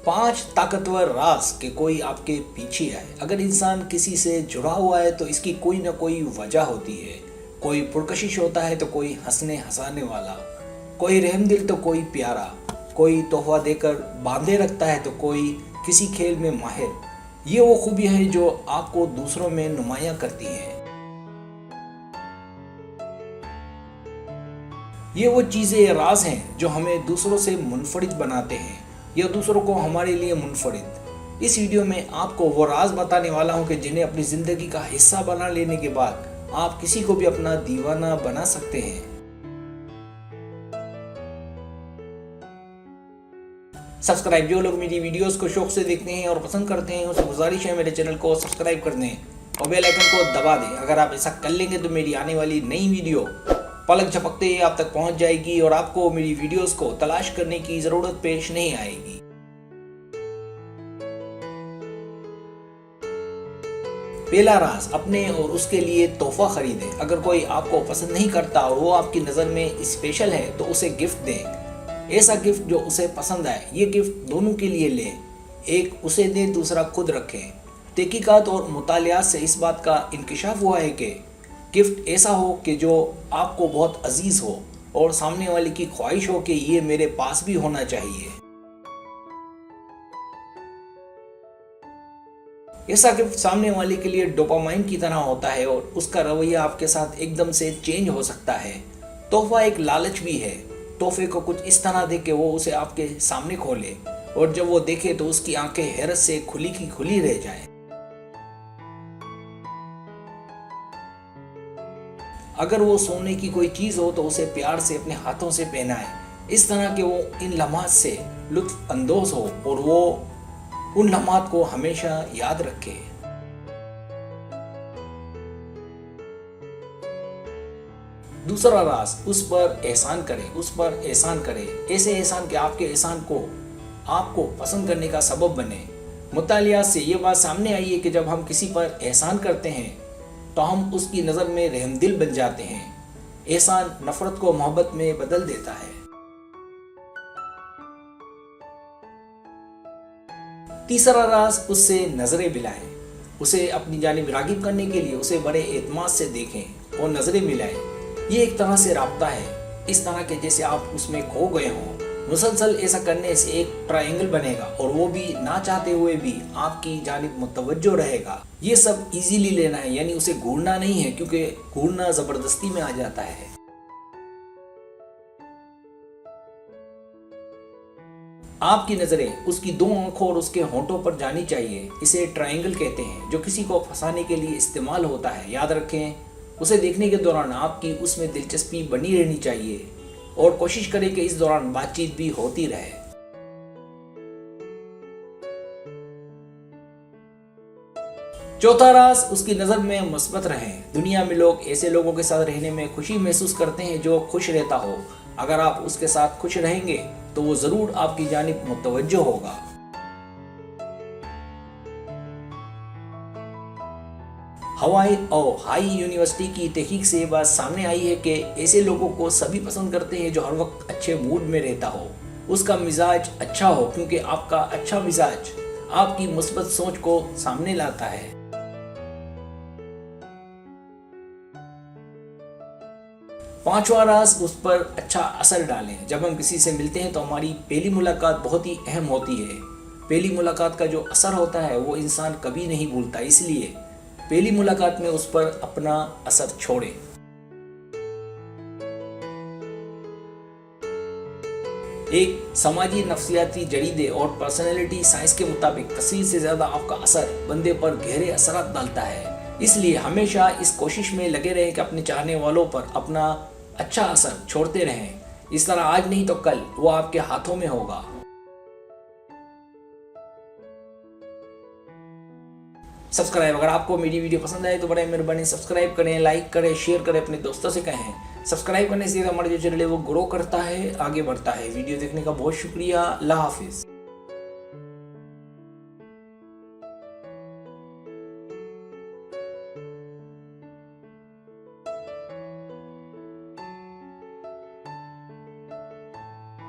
5 ताकतवर राज के कोई आपके पीछे आए। अगर इंसान किसी से जुड़ा हुआ है तो इसकी कोई ना कोई वजह होती है। कोई पुरकशिश होता है तो कोई हंसने हंसाने वाला, कोई रहमदिल तो कोई प्यारा, कोई तोहफा देकर बांधे रखता है तो कोई किसी खेल में माहिर। ये वो खूबियाँ हैं जो आपको दूसरों में नुमायां करती हैं। ये वो चीज़ें राज हैं जो हमें दूसरों से मुनफरिद बनाते हैं या दूसरों को हमारे लिए मुनफरिद। इस वीडियो में आपको वो राज बताने वाला हूं कि जिन्हें अपनी ज़िंदगी का हिस्सा बना लेने के बाद आप किसी को भी अपना दीवाना बना सकते हैं। सब्सक्राइब, जो लोग मेरी वीडियोस को शौक से देखते हैं और पसंद करते हैं उनसे गुजारिश है मेरे चैनल को सब्सक्राइब कर दें और बेल आइकन को दबा दें। अगर आप ऐसा कर लेंगे तो मेरी आने वाली नई वीडियो पलक झपकते ही आप तक पहुंच जाएगी और आपको मेरी वीडियोस को तलाश करने की जरूरत पेश नहीं आएगी। पहला राज, अपने और उसके लिए तोहफा खरीदें। अगर कोई आपको पसंद नहीं करता और वो आपकी नज़र में स्पेशल है तो उसे गिफ्ट दें। ऐसा गिफ्ट जो उसे पसंद आए। ये गिफ्ट दोनों के लिए लें, एक उसे दें दूसरा खुद रखें। तहकीकात और मुतालियात से इस बात का इंकिशाफ हुआ है कि गिफ्ट ऐसा हो कि जो आपको बहुत अजीज हो और सामने वाले की ख्वाहिश हो कि ये मेरे पास भी होना चाहिए। ऐसा गिफ्ट सामने वाले के लिए डोपामाइन की तरह होता है और उसका रवैया आपके साथ एकदम से चेंज हो सकता है। तोहफा एक लालच भी है। तोहफे को कुछ इस तरह दे कि वो उसे आपके सामने खोले और जब वो देखे तो उसकी आंखें हैरत से खुली की खुली रह जाएं। अगर वो सोने की कोई चीज़ हो तो उसे प्यार से अपने हाथों से पहनाए, इस तरह के वो इन लम्हात से लुत्फ अंदोज हो और वो उन लम्हात को हमेशा याद रखे। दूसरा राज, उस पर एहसान करें। उस पर एहसान करें, ऐसे एहसान कि आपके एहसान को आपको पसंद करने का सबब बने। मुतालियात से ये बात सामने आई है कि जब हम किसी पर एहसान करते हैं तो हम उसकी नज़र में रहमदिल बन जाते हैं। एहसान नफरत को मोहब्बत में बदल देता है। तीसरा राज, उससे नजरें मिलाएं। उसे अपनी जानिब रागिब करने के लिए उसे बड़े एतमाद से देखें और नजरें मिलाएं। ये एक तरह से राब्ता है, इस तरह के जैसे आप उसमें खो गए हों। मुसलसल ऐसा करने से एक ट्रायंगल बनेगा और वो भी ना चाहते हुए भी आपकी जानिब मुतवज्जो रहेगा। ये सब इजीली लेना है, यानी उसे घूरना नहीं है, क्योंकि घूरना जबरदस्ती में आ जाता है। आपकी नजरें उसकी 2 आंखों और उसके होंठों पर जानी चाहिए। इसे ट्रायंगल कहते हैं, जो किसी को फंसाने के लिए इस्तेमाल होता है। याद रखें, उसे देखने के दौरान आपकी उसमें दिलचस्पी बनी रहनी चाहिए और कोशिश करें कि इस दौरान बातचीत भी होती रहे। चौथा राज, उसकी नज़र में मुस्बत रहें। दुनिया में लोग ऐसे लोगों के साथ रहने में खुशी महसूस करते हैं जो खुश रहता हो। अगर आप उसके साथ खुश रहेंगे तो वो ज़रूर आपकी जानिब मुतवज्जो होगा। हवाई और हाई यूनिवर्सिटी की तहकीक से बात सामने आई है कि ऐसे लोगों को सभी पसंद करते हैं जो हर वक्त अच्छे मूड में रहता हो, उसका मिजाज अच्छा हो, क्योंकि आपका अच्छा मिजाज आपकी मुस्बत सोच को सामने लाता है। पांचवा राज, उस पर अच्छा असर डालें। जब हम किसी से मिलते हैं तो हमारी पहली मुलाकात बहुत ही अहम होती है। पहली मुलाकात का जो असर होता है वो इंसान कभी नहीं भूलता, इसलिए पहली मुलाकात में उस पर अपना असर छोड़ें। एक समाजी नफ्सियाती जरीदे और पर्सनैलिटी साइंस के मुताबिक तस्वीर से ज़्यादा आपका असर बंदे पर गहरे असरात डालता है। इसलिए हमेशा इस कोशिश में लगे रहें कि अपने चाहने वालों पर अपना अच्छा असर छोड़ते रहें। इस तरह आज नहीं तो कल वो आपके हाथों में होगा। सब्सक्राइब, अगर आपको मेरी वीडियो पसंद आए तो बड़े मेहरबानी सब्सक्राइब करें, लाइक करें, शेयर करें, अपने दोस्तों से कहें। सब्सक्राइब करने से हमारा जो चैनल है वो ग्रो करता है, आगे बढ़ता है। वीडियो देखने का बहुत शुक्रिया। अल्लाह हाफिज़।